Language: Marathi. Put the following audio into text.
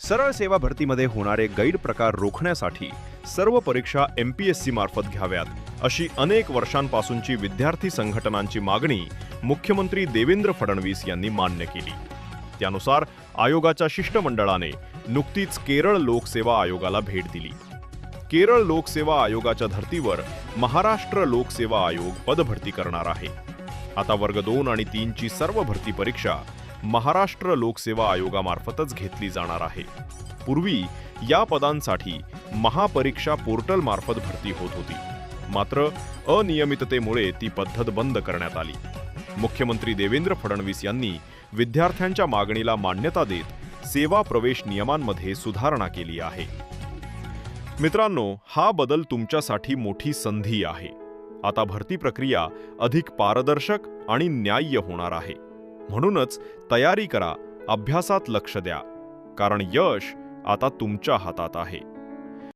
सरळ सेवा भरतीमध्ये होणारे गैरप्रकार रोखण्यासाठी सर्व परीक्षा MPSC मार्फत घ्याव्यात अशी अनेक वर्षांपासूनची विद्यार्थी संघटनांची मागणी मुख्यमंत्री देवेंद्र फडणवीस यांनी मान्य केली। त्यानुसार आयोगाच्या शिष्टमंडळाने नुकतीच केरळ लोकसेवा आयोगाला भेट दिली। केरळ लोकसेवा आयोगाच्या धर्तीवर महाराष्ट्र लोकसेवा आयोग पदभरती करणार आहे। आता वर्ग 2 आणि 3 ची सर्व भरती परीक्षा महाराष्ट्र लोकसेवा आयोगामार्फतच घेतली जाणार आहे। पूर्वी या पदांसाठी महापरीक्षा पोर्टल मार्फत भरती होत होती, मात्र अनियमिततेमुळे ती पद्धत बंद करण्यात आली। मुख्यमंत्री देवेंद्र फडणवीस यांनी विद्यार्थ्यांच्या मागणीला मान्यता देत सेवा प्रवेश नियमांमध्ये सुधारणा केली आहे। मित्रांनो, हा बदल तुमच्यासाठी मोठी संधी आहे। आता भरती प्रक्रिया अधिक पारदर्शक आणि न्याय्य होणार आहे। म्हणूनच तयारी करा, अभ्यासात लक्ष द्या, कारण यश आता तुमच्या हातात आहे।